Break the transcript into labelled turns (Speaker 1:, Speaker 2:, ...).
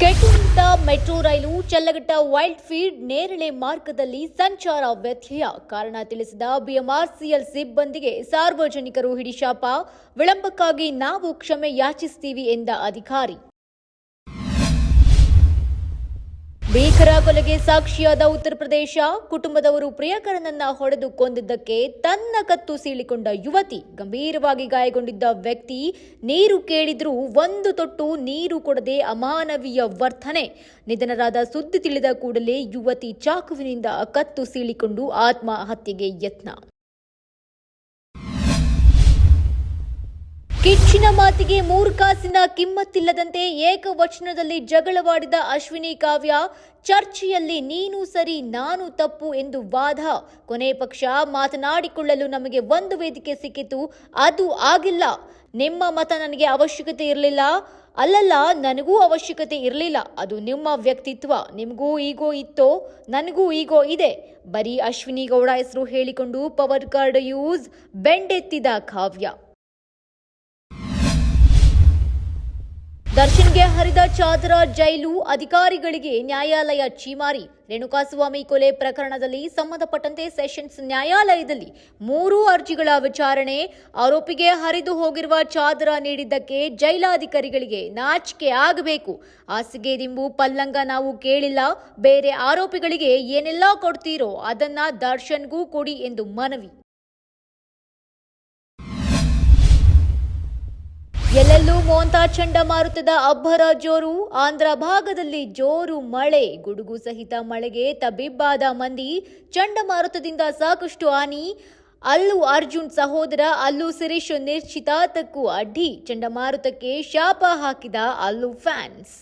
Speaker 1: ಕೆಟ್ಟು ನಿಂತ ಮೆಟ್ರೋ ರೈಲು ಚಲ್ಲಘಟ್ಟ wild field ನೇರಳೆ ಮಾರ್ಗದಲ್ಲಿ ಸಂಚಾರ ವ್ಯತ್ಯಯ ಕಾರಣ ತಿಳಿಸಿದ ಬಿಎಂಆರ್ಸಿಎಲ್ ಸಿಬ್ಬಂದಿಗೆ ಸಾರ್ವಜನಿಕರು ಹಿಡಿಶಾಪ. ವಿಳಂಬಕ್ಕಾಗಿ ನಾವು ಕ್ಷಮೆ ಯಾಚಿಸುತ್ತೀವಿ ಎಂದ ಅಧಿಕಾರಿ. ಭೀಕರ ಕೊಲೆಗೆ ಸಾಕ್ಷಿಯಾದ ಉತ್ತರ ಪ್ರದೇಶ. ಕುಟುಂಬದವರು ಪ್ರಿಯಕರನನ್ನ ಹೊಡೆದು ಕೊಂದಿದ್ದಕ್ಕೆ ತನ್ನ ಕತ್ತು ಸೀಳಿಕೊಂಡ ಯುವತಿ. ಗಂಭೀರವಾಗಿ ಗಾಯಗೊಂಡಿದ್ದ ವ್ಯಕ್ತಿ ನೀರು ಕೇಳಿದ್ರೂ ಒಂದು ತೊಟ್ಟು ನೀರು ಕೊಡದೆ ಅಮಾನವೀಯ ವರ್ತನೆ. ನಿಧನರಾದ ಸುದ್ದಿ ತಿಳಿದ ಕೂಡಲೇ ಯುವತಿ ಚಾಕುವಿನಿಂದ ಕತ್ತು ಸೀಳಿಕೊಂಡು ಆತ್ಮಹತ್ಯೆಗೆ ಯತ್ನ. ಕಿಚ್ಚಿನ ಮಾತಿಗೆ 3 ಕಾಸಿನ ಕಿಮ್ಮತ್ತಿಲ್ಲದಂತೆ ಏಕವಚನದಲ್ಲಿ ಜಗಳವಾಡಿದ ಅಶ್ವಿನಿ ಕಾವ್ಯ. ಚರ್ಚೆಯಲ್ಲಿ ನೀನು ಸರಿ ನಾನು ತಪ್ಪು ಎಂದು ವಾದ. ಕೊನೆ ಪಕ್ಷ ಮಾತನಾಡಿಕೊಳ್ಳಲು ನಮಗೆ ಒಂದು ವೇದಿಕೆ ಸಿಕ್ಕಿತು, ಅದು ಆಗಿಲ್ಲ. ನಿಮ್ಮ ಮತ ನನಗೆ ಅವಶ್ಯಕತೆ ಇರಲಿಲ್ಲ. ಅಲ್ಲಲ್ಲ, ನನಗೂ ಅವಶ್ಯಕತೆ ಇರಲಿಲ್ಲ. ಅದು ನಿಮ್ಮ ವ್ಯಕ್ತಿತ್ವ. ನಿಮಗೂ ಈಗೋ ಇತ್ತೋ, ನನಗೂ ಈಗೋ ಇದೆ. ಬರೀ ಅಶ್ವಿನಿ ಗೌಡ ಹೆಸರು ಹೇಳಿಕೊಂಡು ಪವರ್ ಕಾರ್ಡ್ ಯೂಸ್ ಬೆಂಡೆತ್ತಿದ ಕಾವ್ಯ. ದರ್ಶನ್ಗೆ ಹರಿದ ಚಾದರ ಜೈಲು. ಅಧಿಕಾರಿಗಳಿಗೆ ನ್ಯಾಯಾಲಯ ಛೀಮಾರಿ. ರೇಣುಕಾಸ್ವಾಮಿ ಕೊಲೆ ಪ್ರಕರಣದಲ್ಲಿ ಸಂಬಂಧಪಟ್ಟಂತೆ ಸೆಷನ್ಸ್ ನ್ಯಾಯಾಲಯದಲ್ಲಿ 3 ಅರ್ಜಿಗಳ ವಿಚಾರಣೆ. ಆರೋಪಿಗೆ ಹರಿದು ಹೋಗಿರುವ ಚಾದರ ನೀಡಿದ್ದಕ್ಕೆ ಜೈಲಾಧಿಕಾರಿಗಳಿಗೆ ನಾಚಿಕೆ ಆಗಬೇಕು. ಹಾಸಿಗೆ ದಿಂಬು ಪಲ್ಲಂಗ ನಾವು ಕೇಳಿಲ್ಲ. ಬೇರೆ ಆರೋಪಿಗಳಿಗೆ ಏನೆಲ್ಲ ಕೊಡ್ತೀರೋ ಅದನ್ನ ದರ್ಶನ್ಗೂ ಕೊಡಿ ಎಂದು ಮನವಿ. ಎಲ್ಲೆಲ್ಲೂ ಮೋಂತಾ ಚಂಡಮಾರುತದ ಅಬ್ಬರ ಜೋರು. ಆಂಧ್ರ ಭಾಗದಲ್ಲಿ ಜೋರು ಮಳೆ, ಗುಡುಗು ಸಹಿತ ಮಳೆಗೆ ತಬ್ಬಿಬ್ಬಾದ ಮಂದಿ. ಚಂಡಮಾರುತದಿಂದ ಸಾಕಷ್ಟು ಹಾನಿ. ಅಲ್ಲು ಅರ್ಜುನ್ ಸಹೋದರ ಅಲ್ಲು ಶಿರೀಶ್ ನಿಶ್ಚಿತಾರ್ಥಕ್ಕೂ ಅಡ್ಡಿ. ಚಂಡಮಾರುತಕ್ಕೆ ಶಾಪ ಹಾಕಿದ ಅಲ್ಲು ಫ್ಯಾನ್ಸ್.